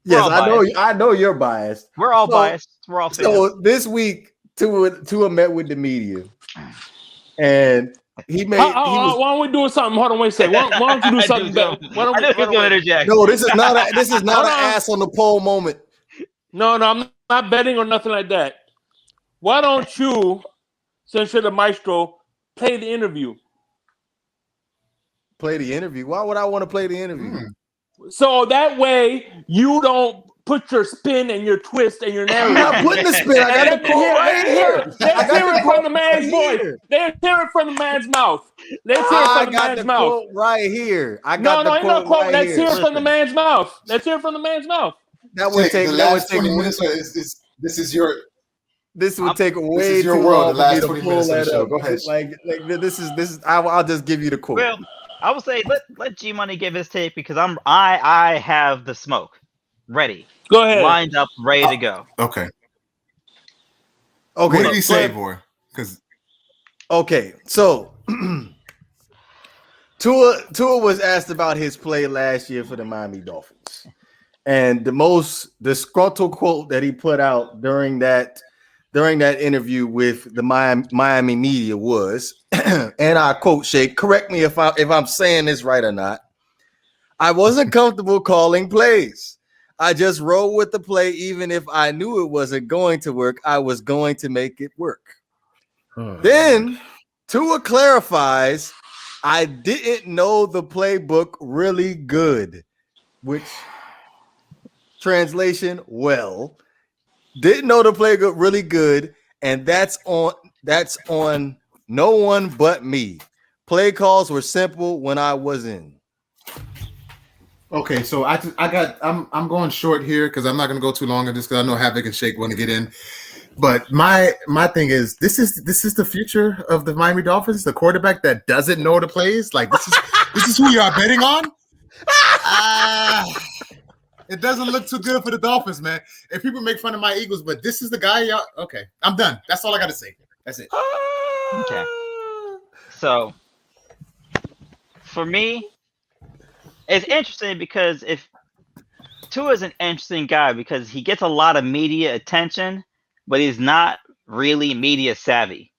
Yes, all I know. biased. I know you're biased. We're all So, biased. We're all fans. so this week, Tua met with the media, and he was. Why don't we do something? Hold on, wait a second. Why don't you do I knew something better? I knew he was going to interject. No, this is not Hold an on. ass on the pole moment. No, I'm not betting or nothing like that. Why don't you, since you're the maestro, play the interview? Play the interview. Why would I want to play the interview? So that way you don't put your spin and your twist and your I'm narrative. not putting the spin. I got the quote right here. Let's hear it from the man's voice. Let's hear it from the man's mouth. Let's hear it from the man's mouth. Quote right here. Ain't no quote. Let's hear it from the man's mouth. Let's hear it from the man's mouth. That would take the last 20 minutes. This is your. This would take way this is your too world. long The last for 20 me to minutes pull of the that show. up. Go ahead. Like this is. I'll just give you the quote. Well, I would say let G Money give his take because I have the smoke ready. Go ahead. Lined up, ready to go. Okay. What did he say, boy? Okay, so Tua was asked about his play last year for the Miami Dolphins, and the most disgruntled quote that he put out during that interview with the Miami media was, and I quote, Shake, correct me if I'm saying this right or not. I wasn't comfortable calling plays. I just rolled with the play, even if I knew it wasn't going to work. I was going to make it work. Then Tua clarifies, I didn't know the playbook really good, which translation, well, didn't know the playbook really good, and that's on no one but me. Play calls were simple when I was in. Okay, so I'm going short here because I'm not going to go too long on this because I know Havoc and Shake want to get in. But my thing is this is the future of the Miami Dolphins, the quarterback that doesn't know the plays. Like this is who you are betting on. It doesn't look too good for the Dolphins, man. If people make fun of my Eagles, but this is the guy. Y'all, okay, I'm done. That's all I got to say. That's it. Okay. So for me, it's interesting because if Tua is an interesting guy because he gets a lot of media attention, but he's not really media savvy.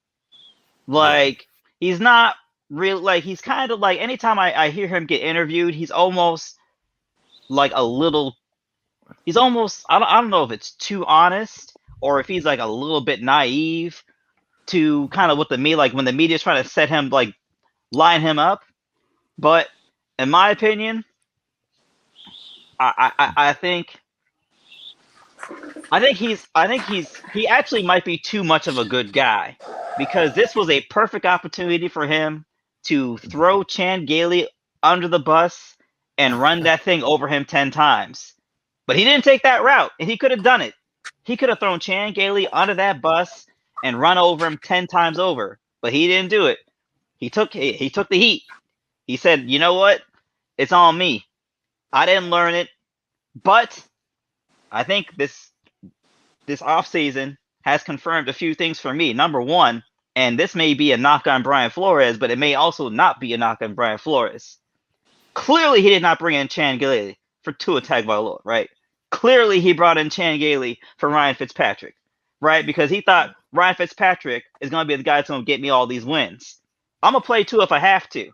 Like he's not real. Like he's kind of like anytime I hear him get interviewed, he's almost like a little. He's almost. I don't know if it's too honest or if he's like a little bit naive to kind of what the media like when the media's trying to set him like line him up. But in my opinion, I think he actually might be too much of a good guy because this was a perfect opportunity for him to throw Chan Gailey under the bus and run that thing over him 10 times. But he didn't take that route, and he could have done it. He could have thrown Chan Gailey under that bus and run over him 10 times over, but he didn't do it. He took the heat. He said, "You know what? It's on me. I didn't learn it." But I think this offseason has confirmed a few things for me. Number one, and this may be a knock on Brian Flores, but it may also not be a knock on Brian Flores. Clearly, he did not bring in Chan Gailey for Tua Tagovailoa, right? Clearly, he brought in Chan Gailey for Ryan Fitzpatrick, right? Because he thought Ryan Fitzpatrick is going to be the guy that's going to get me all these wins. I'm going to play Tua if I have to.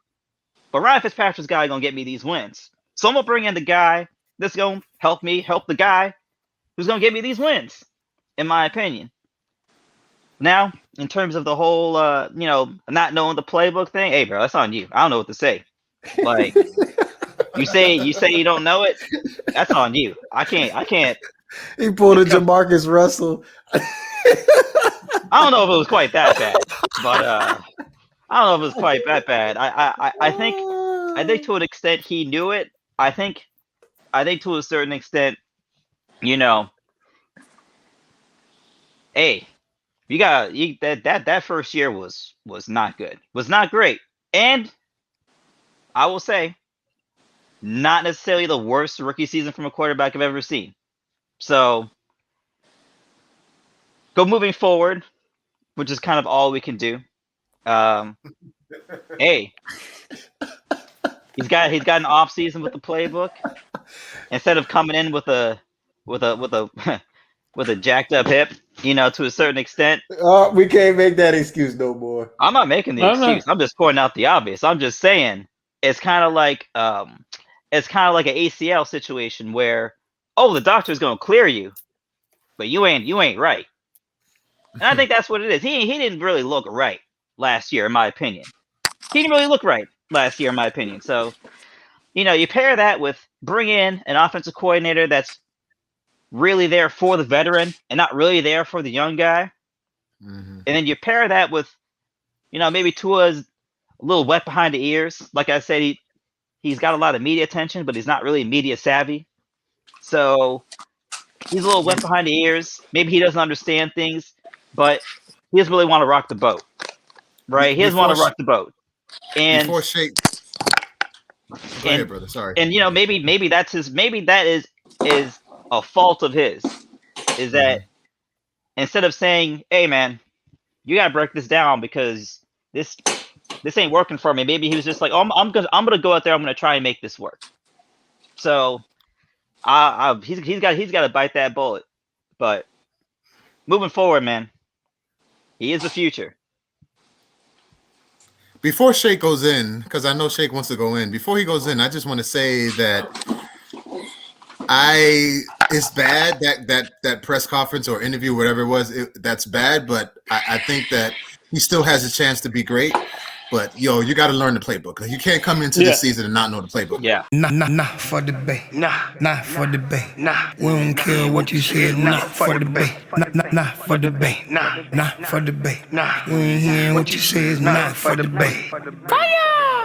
But Ryan Fitzpatrick's guy going to get me these wins. So I'm going to bring in the guy that's going to help me help the guy who's going to get me these wins, in my opinion. Now, in terms of the whole, not knowing the playbook thing, hey, bro, that's on you. I don't know what to say. Like, you say you don't know it, that's on you. I can't. He pulled a Jamarcus Russell. I don't know if it was quite that bad, but I don't know if it was quite that bad. I think to an extent he knew it. I think to a certain extent, hey, that first year was not good, was not great, and I will say, not necessarily the worst rookie season from a quarterback I've ever seen. So, moving forward, which is kind of all we can do. Hey, he's got an off season with the playbook. Instead of coming in with a with a with a jacked up hip, to a certain extent. We can't make that excuse no more. I'm not making the excuse. I'm just pointing out the obvious. I'm just saying it's kind of like an ACL situation where, oh, the doctor's gonna clear you, but you ain't right. And I think that's what it is. He didn't really look right last year, in my opinion. He didn't really look right last year, in my opinion. So, you pair that with bring in an offensive coordinator that's really there for the veteran and not really there for the young guy. Mm-hmm. And then you pair that with, maybe Tua's a little wet behind the ears. Like I said, he's got a lot of media attention, but he's not really media savvy. So he's a little wet behind the ears. Maybe he doesn't understand things, but he doesn't really want to rock the boat, right? He doesn't want to rock the boat. And before Shake, go ahead, brother. Sorry. And maybe that is a fault of his, is that instead of saying, "Hey, man, you gotta break this down because this ain't working for me," maybe he was just like, "Oh, I'm gonna go out there. I'm gonna try and make this work." So, he's got to bite that bullet. But moving forward, man, he is the future. Before Shake goes in, because I know Shake wants to go in. Before he goes in, I just want to say that it's bad that press conference or interview, whatever it was, that's bad. But I think that he still has a chance to be great. But you got to learn the playbook. You can't come into this season and not know the playbook. Yeah. Nah for the bay. Nah for the bay. Nah. We don't care what you said. Nah for the bay. Nah for the bay. Nah for the bay. Nah. We ain't hearing what you say. Nah for the bay. Fire!